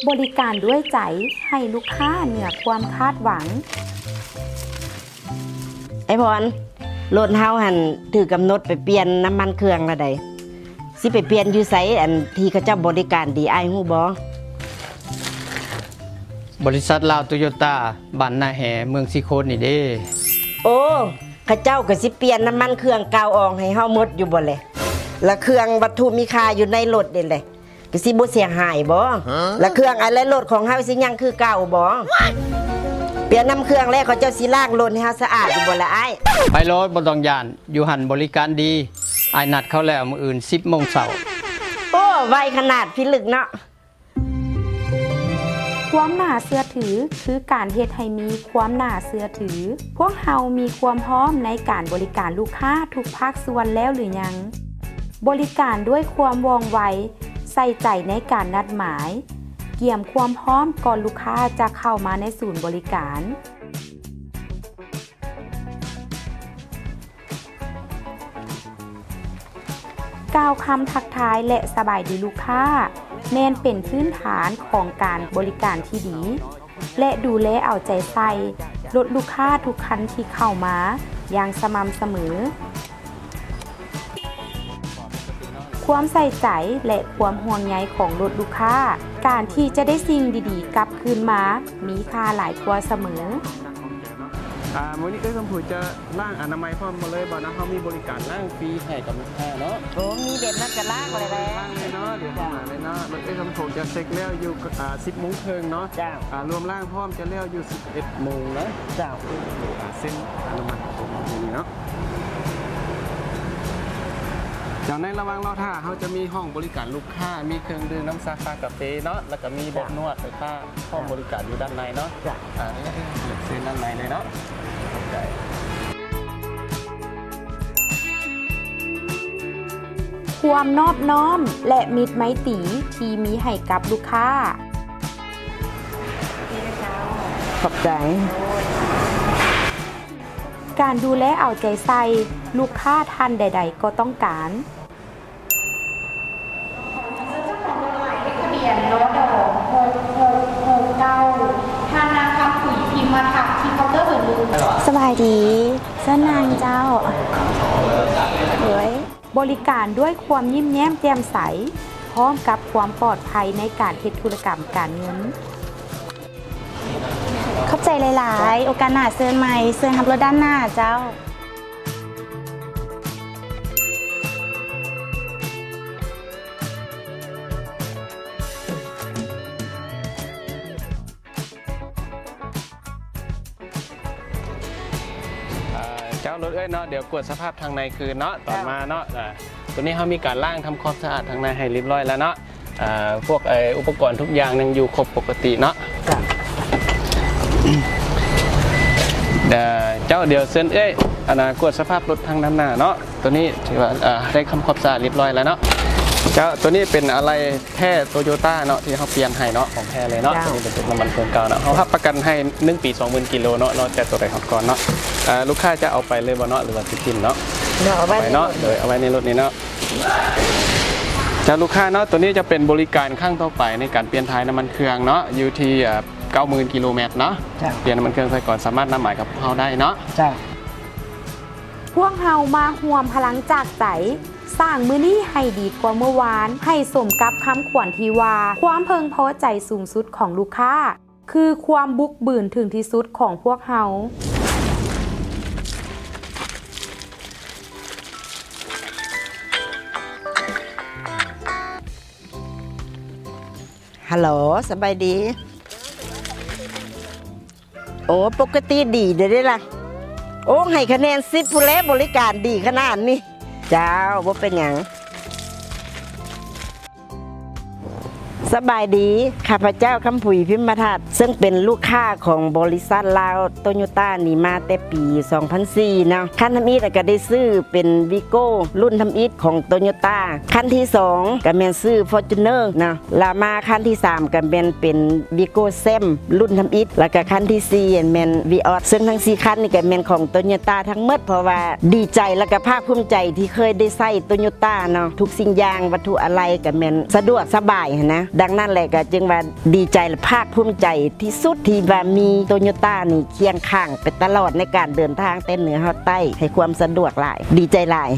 บริการด้วยใจให้ลูกค้าเหนือความคาดหวังไอ้พรรถเฮาหันถือกำหนดไปเปลี่ยนน้ำมันเครื่องละใดสิไปเปลี่ยนอยู่ไสอันที่เขาเจ้าบริการดีอ้ายฮู้บ่บริษัทลาวโตโยต้าบ้านนาแหเมืองซิโคนนี่เด้โอ้เขาเจ้าก็สิเปลี่ยนน้ำมันเครื่องเก่าออกให้เฮาหมดอยู่บ่แหละแล้วเครื่องวัตถุมีค่าอยู่ในรถนี่แหละก็สิบ่เสียหายบ่แล้วเครื่องอะไรรถของเฮาสิยังคือเก่าบ่เปลี่ยนน้ำเครื่องแล้วเขาเจ้าสิล้างรถให้เฮาสะอาดอยู่บ่ล่ะอ้ายไปรถบ่ต้องย่านอยู่หันบริการดีอ้ายนัดเขาแล้วมื้ออื่น 10:00 นเช้าโอ้ไวขนาดพิลึกเนาะความน่าเชื่อถือคือการเฮ็ดให้มีความน่าเชื่อถือพวกเฮามีความพร้อมในการบริการลูกค้าทุกภาคส่วนแล้วหรือยังบริการด้วยความว่องไวใส่ใจในการนัดหมายเกี่ยมความพร้อมก่อนลูกค้าจะเข้ามาในศูนย์บริการกล่าวคำทักทายและสบายดีลูกค้าแม่นเป็นพื้นฐานของการบริการที่ดีและดูแลเอาใจใส่ลดลูกค้าทุกคันที่เข้ามาอย่างสม่ำเสมอความใส่ใจและความห่วงใยของรถลูกค้าการที่จะได้สิ่งดีๆกลับคืนมามีค่าหลายกว่าเสมอมื้อนี้คำพูดจะล้างอนามัยพร้อมหมดเลยบ่นะเฮามีบริการล้างฟรีให้กับลูกค้าเนาะโอ้มีแบบนั้นก็ล้างเลยแหละล้างเลยเนาะเดี๋ยวมาเลยเนาะรถคำพูดจะเซ็กแล้วอยู่10:30 นเนาะจ้ารวมล้างพร้อมจะแล้วอยู่11 โมงนะจ้าเส้นอนามัยของผมนี่เนาะจากในระหว่างรอท่าเขาจะมีห้องบริการลูกค้ามีเครื่องดื่มน้ำชากาแฟเนาะแล้วก็มีโบกนวดไฟฟ้าห้องบริการอยู่ด้านในเนาะนี่เส้นด้านในเลยเนาะความนอบน้อมและมิตรไมตรีที่มีให้กับลูกค้าขอบใจการดูแลเอาใจใส่ลูกค้าท่านใดๆก็ต้องการทะเบียนรถ6669ท่านนะคะคุยพิมพ์มาถักที่เคาน์เตอร์ส่วนลุงสบายดีเส้นนางเจ้าเฮ้ยบริการด้วยความยิ้มแย้มแจ่มใสพร้อมกับความปลอดภัยในการเฮ็ดธุรกรรมการเงินเข้าใจหลายๆโอกาสหน้าเชิญใหม่เชิญทับรถด้านหน้าเจ้าเจ้ารถเนาะเดี๋ยวกวดสภาพทางในคืนเนาะต่อมาเนาะตัวนี้เขามีการล้างทำความสะอาดทางในให้เรียบร้อยแล้วเนาะพวกอุปกรณ์ทุกอย่างยังอยู่ครบปกติเนาะเจ้าเดี๋ยวเซ็นกวดสภาพรถทางด้านหน้าเนาะตัวนี้ถือว่าได้ทำความสะอาดเรียบร้อยแล้วเนาะเจ้าตัวนี้เป็นอะไรแท้โตโยต้าเนาะที่เขาเปลี่ยนให้เนาะของแท้เลยเนาะตัวนี้เป็นน้ำมันเครื่องเก่าเนาะเขารับประกันให้1 ปี 20,000 กิโลเนาะแต่ตัวใดของก่อนเนาะลูกค้าจะเอาไปเลยบ่เนาะหรือว่าสิกินเนาะเอาไว้เนาะเดี๋ยวเอาไว้ในรถนี้เนาะจากลูกค้าเนาะตัวนี้จะเป็นบริการข้างต่อไปในการเปลี่ยนถ่ายน้ำมันเครื่องเนาะอยู่ที่90,000 กิโลเมตรเนาะเปลี่ยนน้ำมันเครื่องใส่ก่อนสามารถนำหมายกับเขาได้เนาะพวกเฮามาห่วมพลังจากใจสร้างมื้อนี้ให้ดีกว่าเมื่อวานให้สมกับคำขวัญที่ว่าความเพึงพอใจสูงสุดของลูกค้าคือความบุกบืนถึงที่สุดของพวกเฮาฮัลโหลสบายดีโอ้ปกติดีเด้อล่ะโอ้ให้คะแนน10ผู้แลบริการดีขนาดนี้เจ้าบ่เป็นหยัง สบายดีข้าพเจ้าคำผุยพิมพ์ทัศน์ซึ่งเป็นลูกค้าของบริษัทลาวโตโยต้านี่มาแต่ปี 2004 นะคันทำอิฐก็ได้ซื้อเป็นวีโก้รุ่นทำอิฐของโตโยต้าคันที่2ก็แม่นซื้อ Fortuner นะแล้วมาคันที่3ก็แม่นเป็นวีโก้เซมรุ่นทำอิฐแล้วก็คันที่4แม่นวีออสซึ่งทั้ง4คันนี่ก็แม่นของโตโยต้าทั้งหมดเพราะว่าดีใจแล้วก็ภาคภูมิใจที่เคยได้ใช้โตโยต้าเนาะทุกสิ่งอย่างวัตถุอะไรก็แม่นสะดวกสบายนะ ดังนั้นแหละก็จึงว่าดีใจและภาคภูมิใจที่สุดที่ว่ามีโตโยต้านี่เคียงข้างไปตลอดในการเดินทางแต่เหนือฮอดใต้ให้ความสะดวกหลายดีใจหลาย